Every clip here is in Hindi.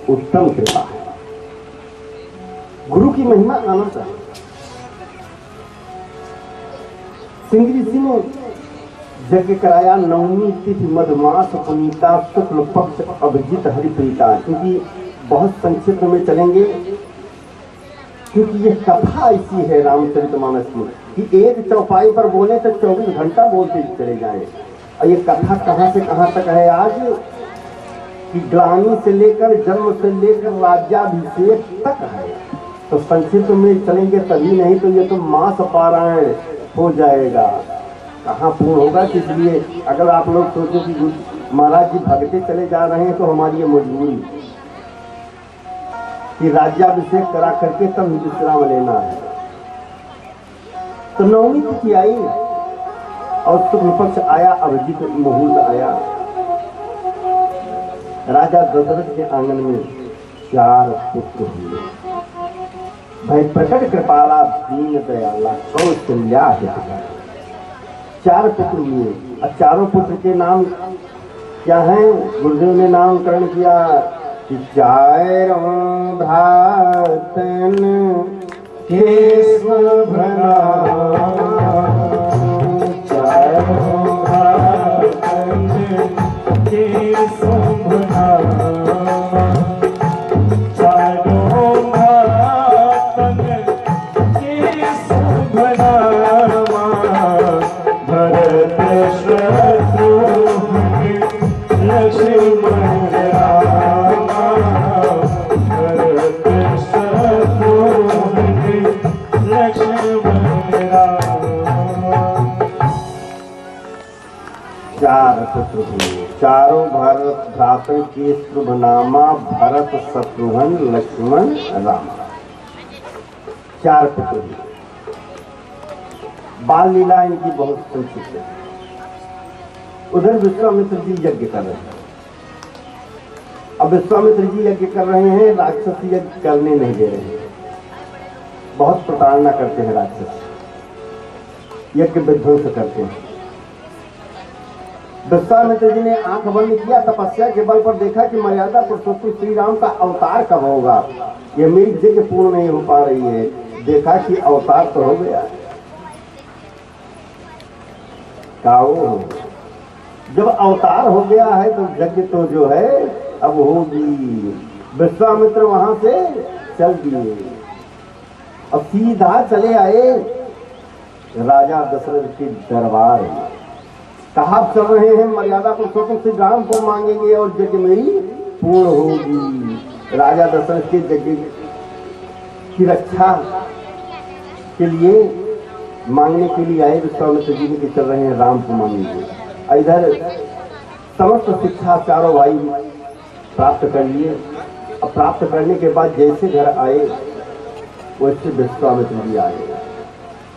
उत्तम कृपा है। गुरु की महिमा अनंत है। सिंह ऋषि ने यज्ञ कराया नवमी तिथि मधुमास पुनीता शुक्ल पक्ष अभिजित हरिप्रीता। क्योंकि बहुत संक्षिप्त में चलेंगे, क्योंकि ये कथा ऐसी है रामचरितमानस की कि एक चौपाई पर बोले तो 24 घंटा बोलते चले जाएं। और ये कथा कहाँ से कहाँ तक है आज कि ग्लानि से लेकर जन्म से लेकर राज्याभिषेक तक है। तो संक्षिप्त में चलेंगे तभी, नहीं तो ये तो मास पारायण हो जाएगा, कहाँ पूर्ण होगा। इसलिए अगर आप लोग सोचो कि महाराज जी भगते चले जा रहे हैं तो हमारी ये मजबूरी कि राज्याभिषेक करा करके तब विश्राम लेना है। तो नवमी तिथि आई और शुक्ल पक्ष आया, अभिजित मुहूर्त आया। राजा दशरथ के आंगन में 4 पुत्र हुए। भाई प्रकट कृपाला दीन दयाला कौशल्या है। 4 पुत्र हुए और चारों पुत्र के नाम क्या हैं? गुरुदेव ने नामकरण किया कि 4 भ्रातन के शुभना, 4 भ्रातन के शुभना, 4 भ्रातन के शुभना, भरत शत्रुघ्न लक्ष्मण रामा, भरत शत्रुघ्न लक्ष्मण रामा। 4 पुत्र हुए, चारों भरत भ्रातन के शुभ नामा भरत शत्रुघ्न लक्ष्मण रामा। 4 पुत्र हुए। बाल लीला इनकी बहुत संक्षिप्त है। उधर विश्वामित्र जी यज्ञ कर रहे हैं। अब विश्वामित्र जी यज्ञ कर रहे हैं, राक्षस यज्ञ करने नहीं दे रहे हैं। बहुत प्रताड़ना करते हैं राक्षस, यज्ञ विध्वंस करते हैं। विश्वामित्र जी ने आंख बंद किया, तपस्या के बल पर देखा कि मर्यादा पुरुषोत्तम श्री राम का अवतार कब होगा, ये मेरी यज्ञ पूर्ण नहीं हो पा रही है। देखा कि अवतार तो हो गया। जब अवतार हो गया है तो यज्ञ तो जो है अब होगी। विश्वामित्र वहां से चल दिए और सीधा चले आए राजा दशरथ के दरबार में। कहा चल रहे हैं? मर्यादा पुरुषोत्तम श्री राम को मांगेंगे और यज्ञ मेरी पूर्ण होगी। राजा दशरथ के यज्ञ की रक्षा के लिए मांगने के लिए आए। विश्वामित्र जी के चल रहे हैं राम को मांगेंगे। इधर समस्त शिक्षा चारों भाई प्राप्त कर लिए। अब प्राप्त करने के बाद जैसे घर आए वैसे विश्वामित्र जी आए।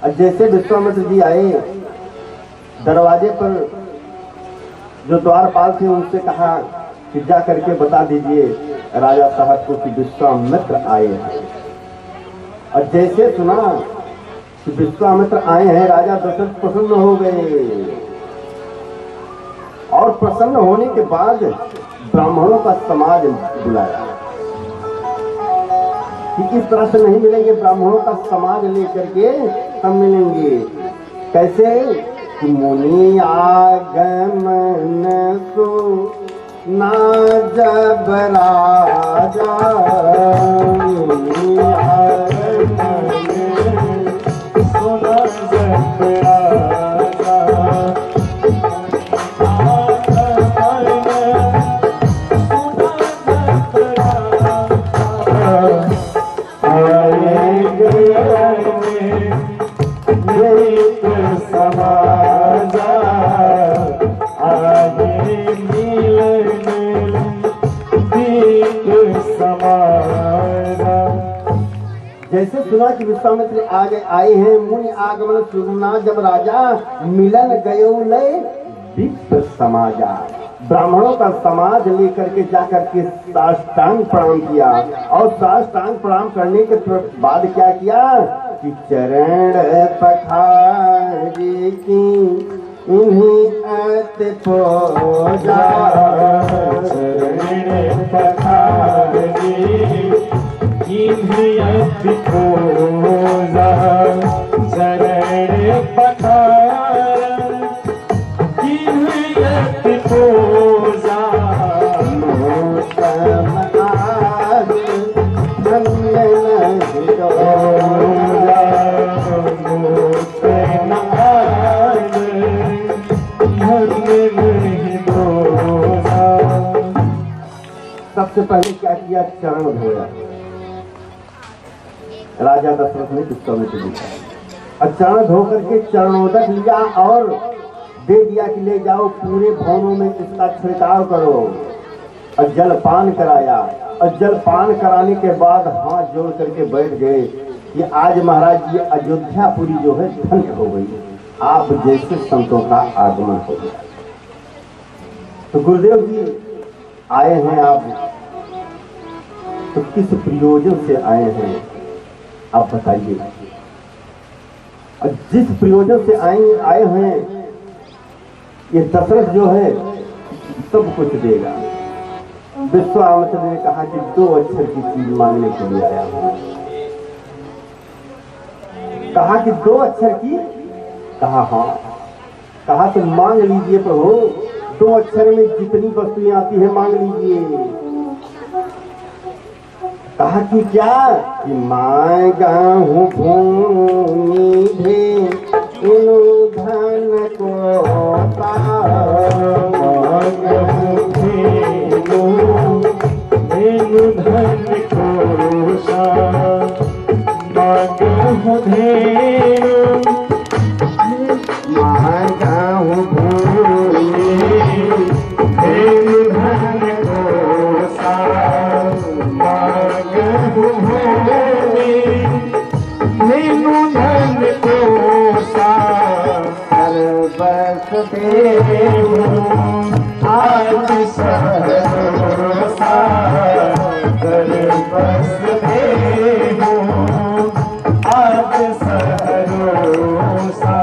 और जैसे विश्वामित्र जी आए, दरवाजे पर जो द्वारपाल थे उनसे कहा कि जा करके बता दीजिए राजा साहब को कि विश्वामित्र आए हैं। और जैसे सुना कि विश्वामित्र आए हैं, राजा दशरथ प्रसन्न हो गए। और प्रसन्न होने के बाद ब्राह्मणों का समाज बुलाया कि इस तरह से नहीं मिलेंगे, ब्राह्मणों का समाज लेकर के हम मिलेंगे। कैसे? कि मुनि आगमन सो ना जब राजा, मुनि आगमन सुना जब राजा, जैसे सुना कि विश्वामित्र आए हैं, मुनि आगमन सुना जब राजा, मिलन गयो लय विप्र समाजा। ब्राह्मणों का समाज लेकर के जाकर के साष्टांग प्रणाम किया। और साष्टांग प्रणाम करने के बाद क्या किया कि चरण पखारी की इन्हीं अत पूजा, चरण पखारी किन्हयति खोजा शरण पठार किन्हयति खोजा मोतम आग धन्य नहीं डोरा मोतम आग धन्य नहीं डोरा। सबसे पहले क्या किया? चरण धोया। राजा दशरथ ने विश्वामित्र लिखा और चरण धो करके चरणोदक लिया और दे दिया कि ले जाओ पूरे भवनों में इसका छिड़काव करो और जलपान कराया। और जलपान कराने के बाद हाथ जोड़ करके बैठ गए कि आज महाराज ये अयोध्यापुरी जो है धन्य हो गई, आप जैसे संतों का आगमन हो गया। तो गुरुदेव जी आए हैं आप, तो किस प्रयोजन से आए हैं आप बताइए। और जिस प्रयोजन से आए हैं ये दशरथ जो है सब कुछ देगा। विश्वामित्र ने कहा कि 2 अक्षर की चीज मांगने के लिए आया हूं। कहा कि 2 अक्षर की? कहा हाँ। कहा तो मांग लीजिए प्रभु, 2 अक्षर में जितनी वस्तुएं आती है मांग लीजिए। कहा कि क्या? कि मांगा हूँ भूमि धेनु धन को मांगा हूँ धेनु धन को सा मांगा हूँ धेनु मांगा हूँ भूमि धेनु धन को सा मांगा हूँ धेनु धन को सा बस देव आज सहरोसा बस देव आज सहरोसा।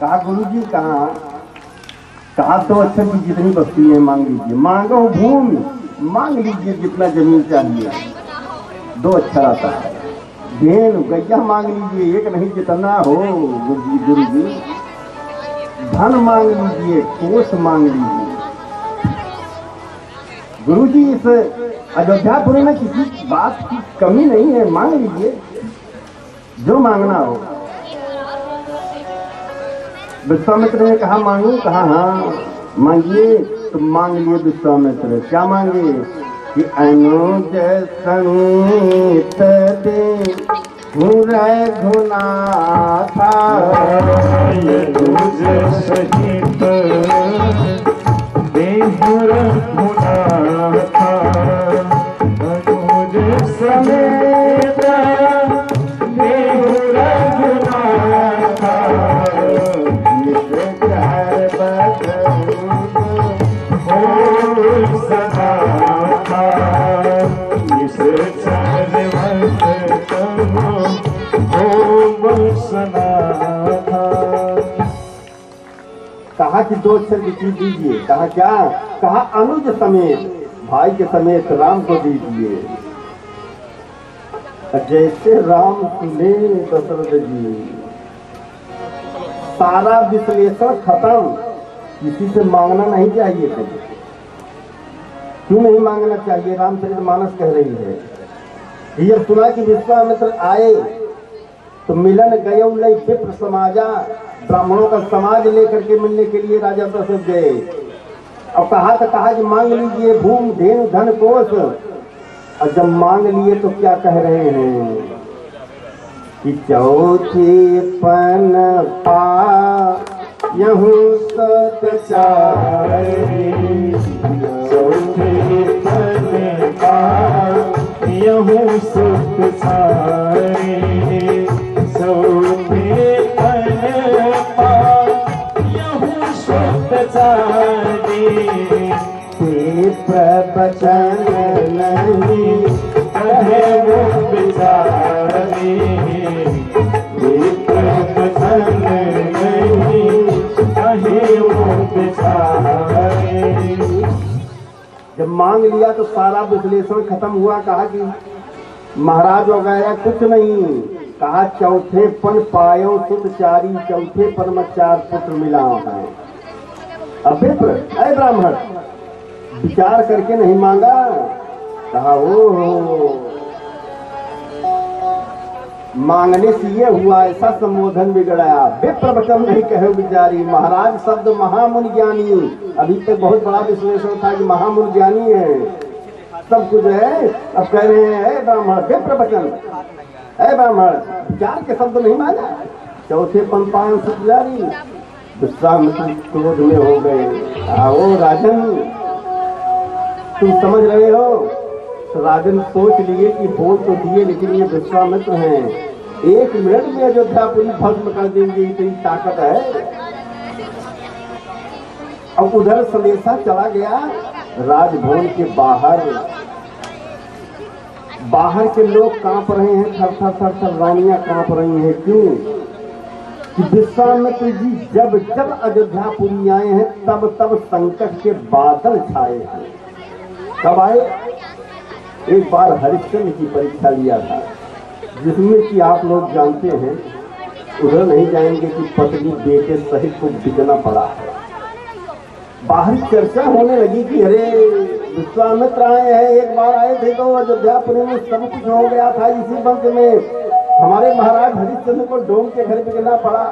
कहा गुरु जी कहा? कहा 2 अक्षर की जितनी वस्तुएं मांग लीजिए। मांगो भूमि, मांग लीजिए जितना जमीन चाहिए। 2 अक्षर आता है। धेनु गैया मांग लीजिए, एक नहीं जितना हो गुरु जी। धन मांग लीजिए, कोष मांग लीजिए। गुरु जी इस अयोध्यापुरी में किसी बात की कमी नहीं है, मांग लीजिए जो मांगना हो। विश्वामित्र ने कहा मांगू? कहा हाँ मांगिए। तो मांग लिए विश्वामित्र। क्या मांगे? कि अनुज समीत दे रघुनाथा अनुज सहित देहु रघुनाथा अनुज समेत देहु रघुनाथा कहा कि 2 अक्षर की चीज दीजिए। कहा क्या? कहा अनुज समेत, भाई के समेत राम को दीजिए। जैसे राम सुने दशरथ जी, सारा विश्लेषण खत्म। किसी से मांगना नहीं चाहिए थे। क्यों नहीं मांगना चाहिए? रामचरितमानस कह रही है। ये सुना कि विश्वामित्र आए तो मिलन गयो लय विप्र समाजा, ब्राह्मणों का समाज लेकर के मिलने के लिए राजा दशरथ गए। और कहा तो कहा कि मांग लीजिए भूमि धेनु धन कोष। और जब मांग लिए तो क्या कह रहे हैं कि चौथी पन पा यहूँ सतचारी, चौथी पन पा यहूँ सतचारी, चौथी पन पा यहूँ सतचारी। प्रवचन नहीं कहे वो बिचारी, प्रवचन नहीं कहे वो बिचारी। जब मांग लिया तो सारा विश्लेषण खत्म हुआ। कहा कि महाराज वगैरह कुछ नहीं कहा, चौथे पन पायो सुत चारी, चौथे पन में 4 पुत्र मिला है। अब विप्र अय ब्राह्मण विचार करके नहीं मांगा, कहा ओ मांगने से ये हुआ, ऐसा संबोधन बिगड़ाया। विप्र वचन नहीं कहे बिचारी, महाराज शब्द महामुनि ज्ञानी, अभी तक बहुत बड़ा विश्लेषण था कि महामुनि ज्ञानी है, सब कुछ है। अब कह रहे हैं ब्राह्मण विप्र वचन, है ब्राह्मण विचार के शब्द नहीं माना, चौथे पन सुजारी। विश्वामित्र क्रोध में हो गए, आओ राजन तुम समझ रहे हो। तो राजन सोच लिए कि बोल तो दिए लेकिन ये विश्वामित्र हैं, 1 मिनट में अयोध्यापुरी भस्म कर देंगे, इतनी ताकत है। अब उधर संदेशा चला गया राजभवन के बाहर के लोग कांप रहे हैं, थर थर रानियां कांप रही हैं। क्यों कि विश्वामित्र जी जब जब अयोध्यापुरी आए हैं तब संकट के बादल छाए हैं। कब आए? एक बार हरिश्चंद्र की परीक्षा लिया था, जिसमें कि आप लोग जानते हैं, उधर नहीं जाएंगे कि पत्नी बेटे सहित को बिकना पड़ा है। बाहर चर्चा होने लगी कि अरे विश्वामित्र आए हैं, एक बार आए थे तो अयोध्यापुरी में सब कुछ हो गया था, इसी वक्त में हमारे महाराज हरिश्चंद्र को डोम के घर बिकना पड़ा।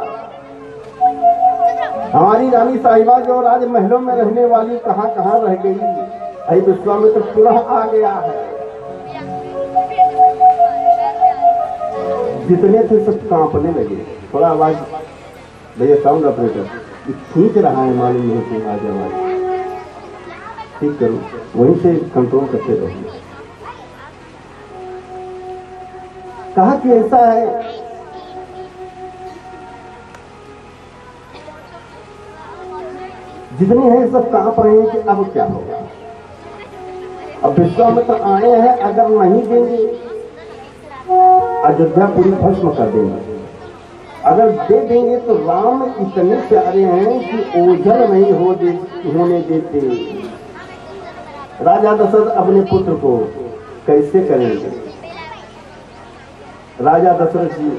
हमारी रानी साहिबा जो राजमहलों में रहने वाली कहाँ रह गई। अरे विश्वामित्र पुनः आ गया है। जितने थे सब कांपने लगे। थोड़ा आवाज भैया साउंड ऑपरेटर खींच रहा है, मालूम नहीं कि आज आवाज ठीक करो, वहीं से कंट्रोल करते रहो। कहा कि ऐसा है, जितने हैं सब कांप रहे हैं कि अब क्या होगा। अब विश्वामित्र आए हैं, अगर नहीं देंगे अयोध्या पूरी भस्म कर देंगे, अगर दे देंगे तो राम इतने प्यारे हैं कि ओझल नहीं होने देते। राजा दशरथ अपने पुत्र को कैसे करेंगे? राजा दशरथ जी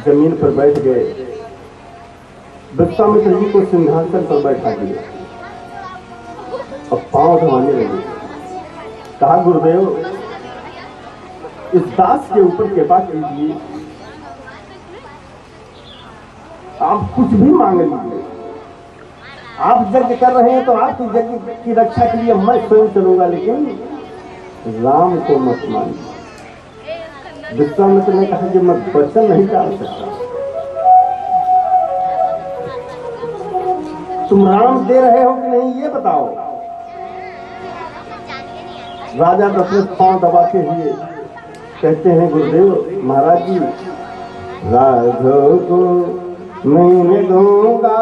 जमीन पर बैठ गए, विश्वामित्र जी को सिंहासन पर बैठा दिया और पांव धोने लगे। कहा गुरुदेव इस दास के ऊपर कृपा कीजिए, आप कुछ भी मांग लीजिए। आप यज्ञ कर रहे हैं तो आपकी यज्ञ की रक्षा के लिए मैं स्वयं चलूंगा, लेकिन राम को मत मानिए। विश्वामित्र ने कहा कि मैं वचन नहीं टाल सकता, तुम राम दे रहे हो कि नहीं ये बताओ। राजा दशरथ पांव दबाते हुए कहते हैं गुरुदेव महाराज जी, राघव को मैं दूंगा,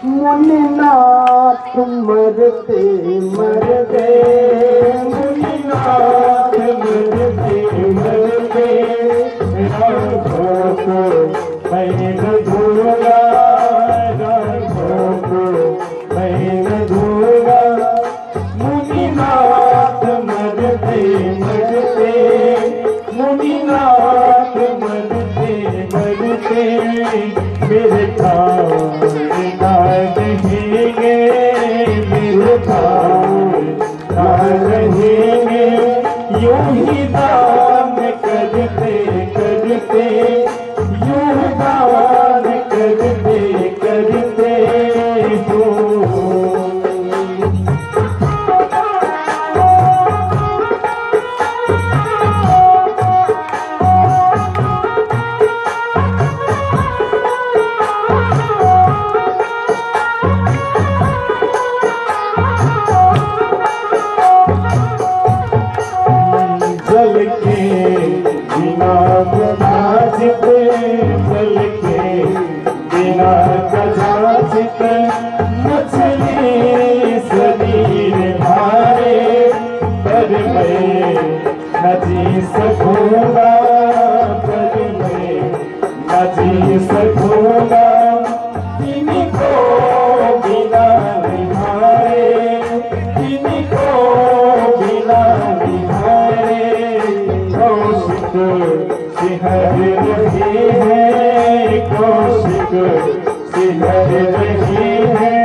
मुनिनाथ मरते मरते, मुनिनाथ मरते मरते, राघव को मैं दूंगा, राघव को मैं दूंगा, मुनिनाथ मरते मरते, मुनिनाथ मरते मरते, मेरे काम रहेंगे, मेरे काम रहेंगे, यूं ही दान करते करते, यूं दान करते करते हो। जी सकूंगा, पर मैं न जी सकूंगा, इनको बिना निभाए, इनको बिना निभाए। सिहर रही है, कौशिक सिहर रही है,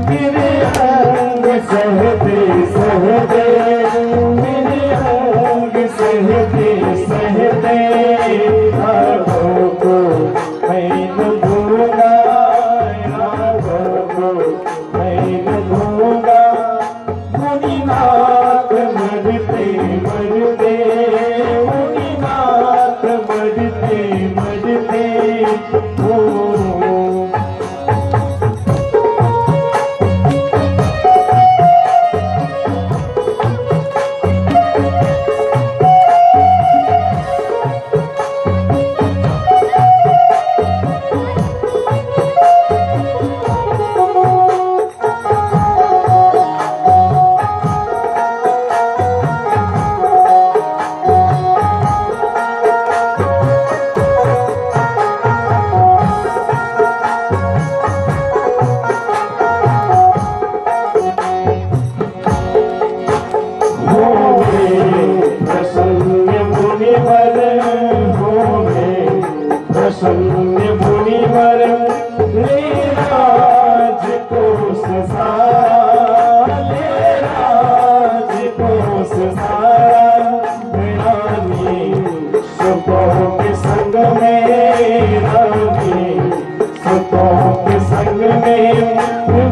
मेरे अंग सहते सहते, मेरे अंग सहते सहते, राघव को मैं न भूलूंगा, राघव को मैं न भूलूंगा। मुनिनाथ मरते मरते, मुनिनाथ मरते मरते हो। प्रसन्न मुनिवर ले राज को ससारा, ले राज को ससारा, रानी सुतों के संग में, रानी सुतों के संग में,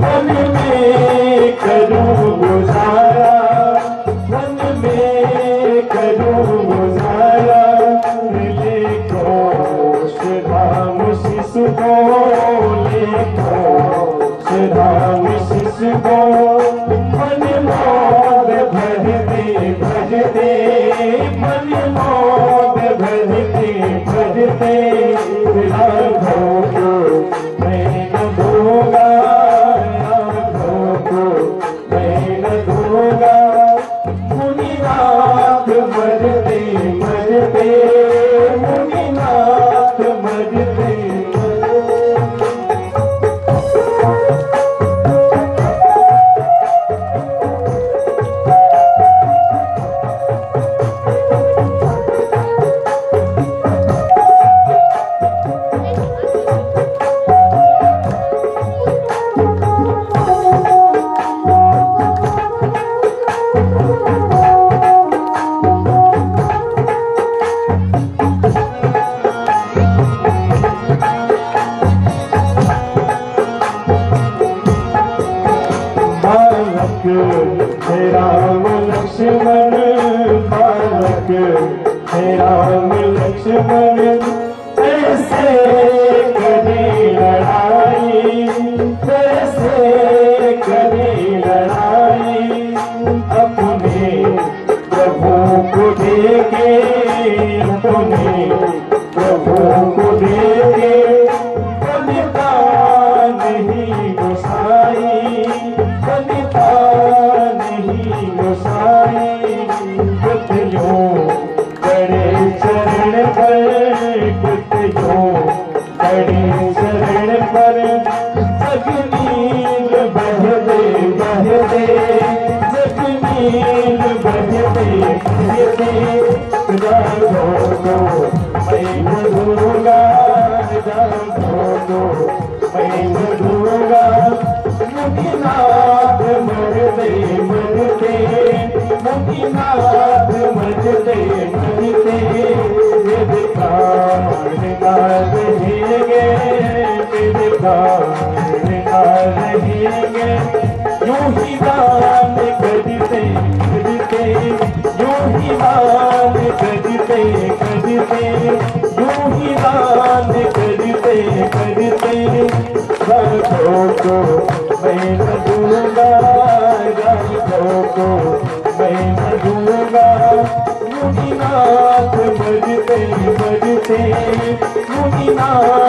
वन में करूं गुजारा, वन में करूं गुजारा, राम शिशु को लेको, राम शिशु को मन मोद भजते भजते, मन मोद भजते भजते, राघव को मैं न दूंगा, राघव को मैं न दूंगा। मुनिनाथ मरते मरते, मुनिनाथ मरते हे राम लक्ष्मण, बालक हे राम लक्ष्मण, कैसे करे लड़ाई, कैसे करे लड़ाई, अपने प्रभु को देके, अपने प्रभु को देके, बनता नहीं गोसाई, बनता नहीं गोसाई, कुतियों बड़े चरण पर, कुतियों बड़े चरण पर, जगनील बहते बहते, जगनील बहते बहते, राघव को मैं न दूंगा, राघव को मैं न दूंगा। मुनिनाथ मरते मरते, मुनिनाथ मरते मरते, मेरे प्राण ना रहेंगे, मेरे प्राण ना रहेंगे, यूं ही दान करते करते, यूं ही दान करते करते, यूं ही दान करते करते, राघव को मैं न दूंगा, राघव को मैं न दूंगा। मुनिनाथ मरते मरते, मुनिनाथ